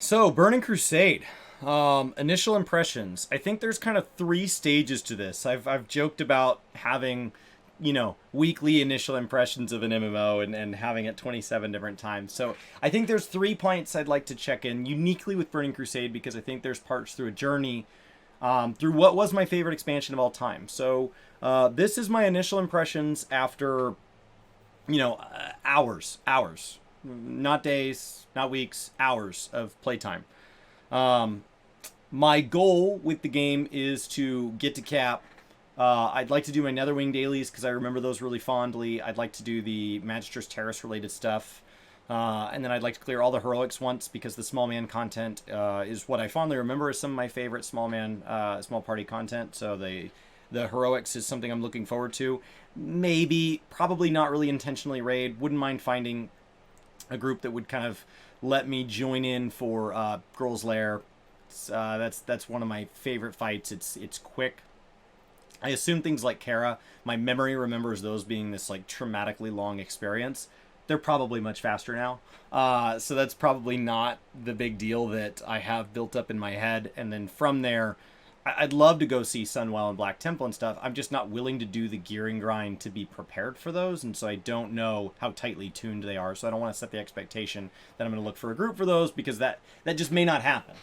So, Burning Crusade. Initial impressions. I think there's kind of three stages to this. I've joked about having, weekly initial impressions of an MMO and having it 27 different times. So I think there's 3 points I'd like to check in uniquely with Burning Crusade because I think there's parts through a journey through what was my favorite expansion of all time. So this is my initial impressions after, hours, not days, not weeks, hours of playtime. Um, my goal with the game is to get to cap. I'd like to do my Netherwing dailies because I remember those really fondly. I'd like to do the Magister's Terrace related stuff. And then I'd like to clear all the heroics once because the small man content is what I fondly remember as some of my favorite small party content. So the heroics is something I'm looking forward to. Maybe, probably not really intentionally raid. Wouldn't mind finding a group that would kind of let me join in for Girls Lair. That's one of my favorite fights. It's quick. I assume things like Kara, my memory remembers those being this like traumatically long experience. They're probably much faster now. So that's probably not the big deal that I have built up in my head. And then from there, I'd love to go see Sunwell and Black Temple and stuff. I'm just not willing to do the gearing grind to be prepared for those. And so I don't know how tightly tuned they are. So I don't want to set the expectation that I'm going to look for a group for those because that just may not happen.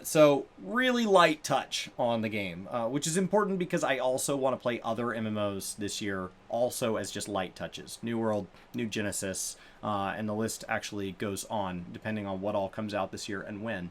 So really light touch on the game, which is important because I also want to play other MMOs this year also as just light touches. New World, New Genesis, and the list actually goes on depending on what all comes out this year and when.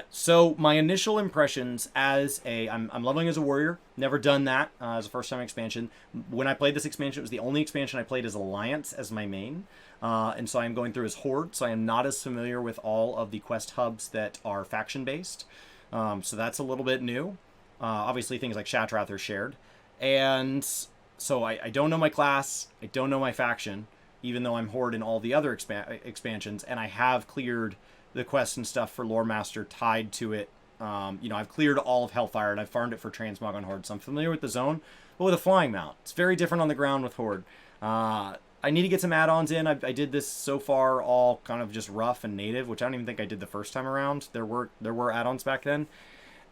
So my initial impressions I'm leveling as a warrior. Never done that as a first time expansion. When I played this expansion, it was the only expansion I played as Alliance as my main. And so I'm going through as Horde, so I am not as familiar with all of the quest hubs that are faction based. So that's a little bit new. Obviously things like Shatrath are shared. And so I don't know my class, I don't know my faction, even though I'm Horde in all the other expansions, and I have cleared the quests and stuff for Lore Master tied to it. I've cleared all of Hellfire and I've farmed it for Transmog on Horde, so I'm familiar with the zone, but with a flying mount. It's very different on the ground with Horde. I need to get some add-ons in. I did this so far all kind of just rough and native, which I don't even think I did the first time around. There were add-ons back then.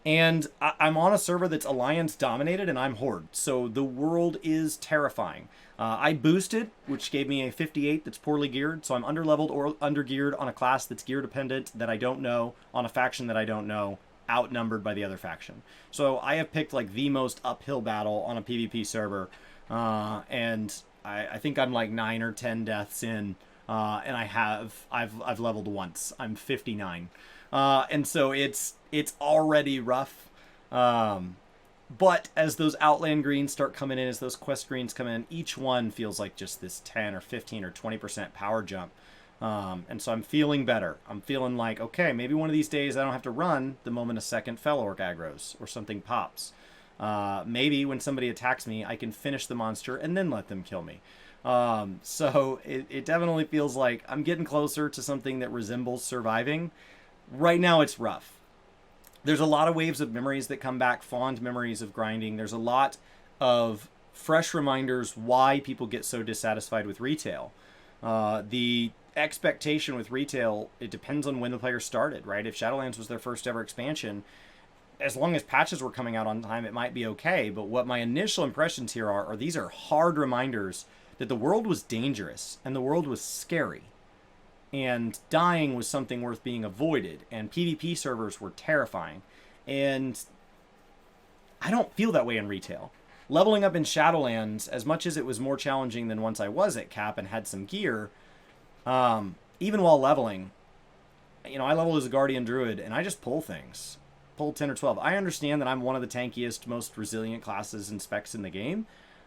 And I'm on a server that's Alliance dominated and I'm Horde. So the world is terrifying. I boosted, which gave me a 58 that's poorly geared. So I'm underleveled or undergeared on a class that's gear dependent that I don't know, on a faction that I don't know, outnumbered by the other faction. So I have picked like the most uphill battle on a PvP server. And I think I'm like 9 or 10 deaths in. And I've leveled once. I'm 59. And so it's already rough. But as those Outland greens start coming in, as those quest greens come in, each one feels like just this 10 or 15 or 20% power jump. And so I'm feeling better. I'm feeling like, okay, maybe one of these days I don't have to run the moment a second Fel Orc aggros or something pops. Maybe when somebody attacks me, I can finish the monster and then let them kill me. So it definitely feels like I'm getting closer to something that resembles surviving. Right now it's rough. There's a lot of waves of memories that come back, fond memories of grinding. There's a lot of fresh reminders why people get so dissatisfied with retail. The expectation with retail, it depends on when the player started, right? If Shadowlands was their first ever expansion, as long as patches were coming out on time, it might be okay. But what my initial impressions here are these are hard reminders that the world was dangerous and the world was scary. And dying was something worth being avoided, and PvP servers were terrifying. And I don't feel that way in retail. Leveling up in Shadowlands, as much as it was more challenging than once I was at cap and had some gear, even while leveling, I level as a Guardian Druid, and I just pull things. Pull 10 or 12. I understand that I'm one of the tankiest, most resilient classes and specs in the game,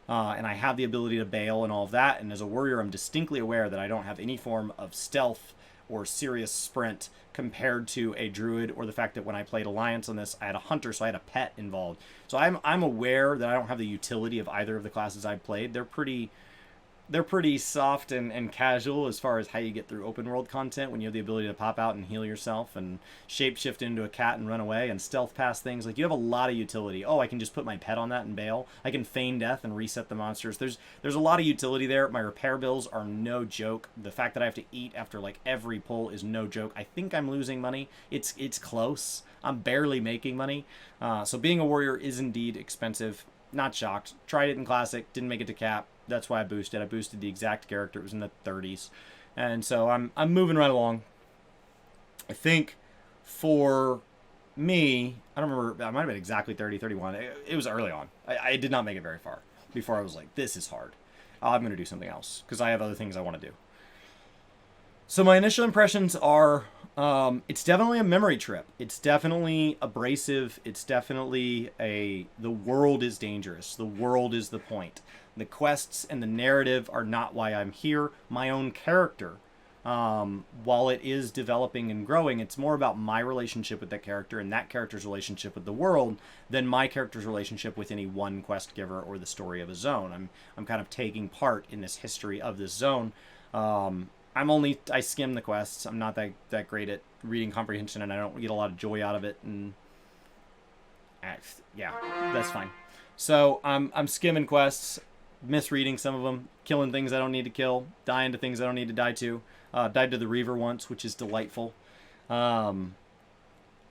and I have the ability to bail and all of that. And as a warrior, I'm distinctly aware that I don't have any form of stealth or serious sprint compared to a druid, or the fact that when I played Alliance on this, I had a hunter, so I had a pet involved. So I'm aware that I don't have the utility of either of the classes I've played. They're pretty they're pretty soft and casual as far as how you get through open world content when you have the ability to pop out and heal yourself and shapeshift into a cat and run away and stealth past things. Like, you have a lot of utility. Oh, I can just put my pet on that and bail. I can feign death and reset the monsters. There's a lot of utility there. My repair bills are no joke. The fact that I have to eat after like every pull is no joke. I think I'm losing money. It's close. I'm barely making money. So being a warrior is indeed expensive. Not shocked. Tried it in Classic. Didn't make it to Cap. That's why I boosted. I boosted the exact character. It was in the 30s. And so I'm moving right along. I think for me, I don't remember. I might have been exactly 30, 31. It was early on. I did not make it very far before I was like, this is hard. I'm going to do something else because I have other things I want to do. So my initial impressions are, it's definitely a memory trip. It's definitely abrasive. It's definitely the world is dangerous. The world is the point. The quests and the narrative are not why I'm here. My own character, while it is developing and growing, it's more about my relationship with that character and that character's relationship with the world than my character's relationship with any one quest giver or the story of a zone. I'm kind of taking part in this history of this zone. I skim the quests. I'm not that great at reading comprehension, and I don't get a lot of joy out of it. And yeah, that's fine. So I'm skimming quests, misreading some of them, killing things I don't need to kill, dying to things I don't need to die to. Died to the Reaver once, which is delightful.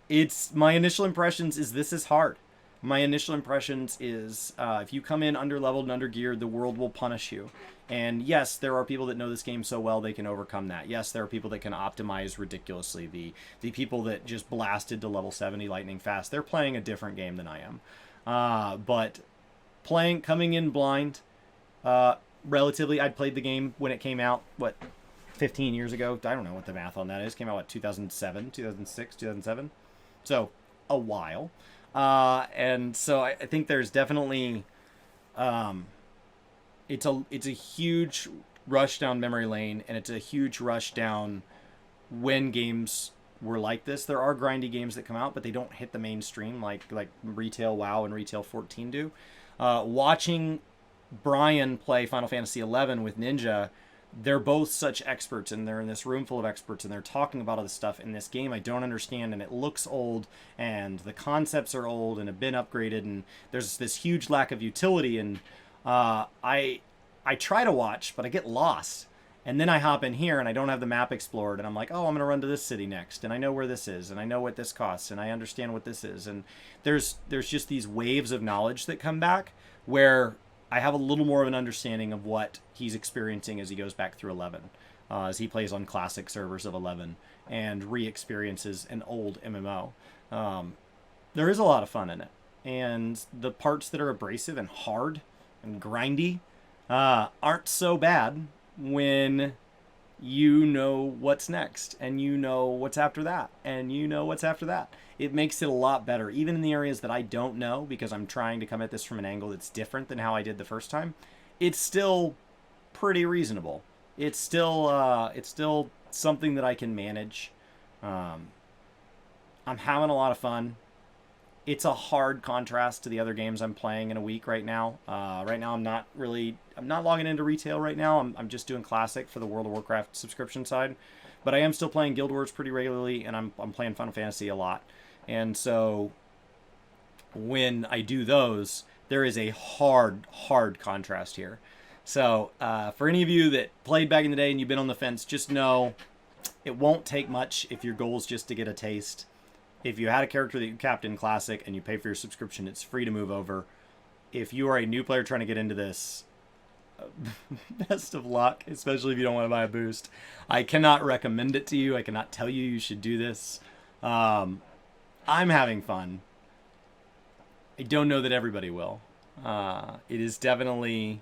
It's my initial impressions is this is hard. My initial impressions is if you come in under-leveled and under-geared, the world will punish you. And yes, there are people that know this game so well they can overcome that. Yes, there are people that can optimize ridiculously. The people that just blasted to level 70 lightning fast, they're playing a different game than I am. But coming in blind, relatively, I'd played the game when it came out, 15 years ago? I don't know what the math on that is. It came out, 2007, 2006, 2007? So, a while. And so I think there's definitely, it's a huge rush down memory lane, and it's a huge rush down when games were like this. There are grindy games that come out, but they don't hit the mainstream like Retail WoW and Retail 14 do. Watching Brian play Final Fantasy XI with Ninja, they're both such experts, and they're in this room full of experts, and they're talking about all this stuff in this game I don't understand, and it looks old, and the concepts are old and have been upgraded, and there's this huge lack of utility, and I try to watch, but I get lost. And then I hop in here and I don't have the map explored, and I'm like, oh, I'm going to run to this city next, and I know where this is, and I know what this costs, and I understand what this is. And there's just these waves of knowledge that come back where I have a little more of an understanding of what he's experiencing as he goes back through 11, as he plays on classic servers of 11 and re-experiences an old MMO. There is a lot of fun in it, and the parts that are abrasive and hard and grindy aren't so bad when you know what's next, and you know what's after that, and you know what's after that. It makes it a lot better, even in the areas that I don't know, because I'm trying to come at this from an angle that's different than how I did the first time. It's still pretty reasonable. It's still something that I can manage. I'm having a lot of fun. It's a hard contrast to the other games I'm playing in a week right now. Right now, I'm not logging into retail right now. I'm just doing classic for the World of Warcraft subscription side. But I am still playing Guild Wars pretty regularly, and I'm playing Final Fantasy a lot. And so when I do those, there is a hard contrast here. So for any of you that played back in the day and you've been on the fence, just know it won't take much if your goal is just to get a taste. If you had a character that you capped in Classic and you pay for your subscription, it's free to move over. If you are a new player trying to get into this, best of luck, especially if you don't want to buy a boost. I cannot recommend it to you. I cannot tell you should do this. I'm having fun. I don't know that everybody will. It is definitely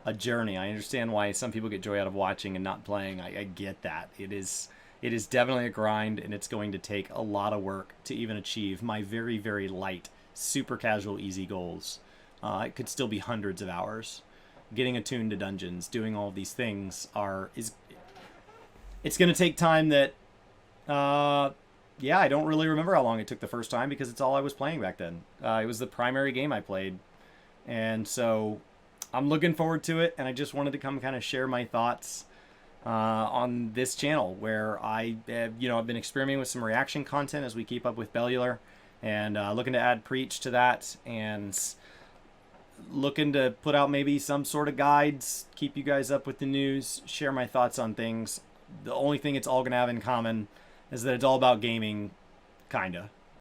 a journey. I understand why some people get joy out of watching and not playing. I get that. It is definitely a grind, and it's going to take a lot of work to even achieve my very, very light, super casual, easy goals. It could still be hundreds of hours. Getting attuned to dungeons, doing all of these things it's going to take time that, I don't really remember how long it took the first time because it's all I was playing back then. It was the primary game I played. And so I'm looking forward to it, and I just wanted to come kind of share my thoughts on this channel where I have, I've been experimenting with some reaction content as we keep up with Bellular, and looking to add Preach to that, and looking to put out maybe some sort of guides, keep you guys up with the news, share my thoughts on things. The only thing it's all going to have in common is that it's all about gaming, kinda.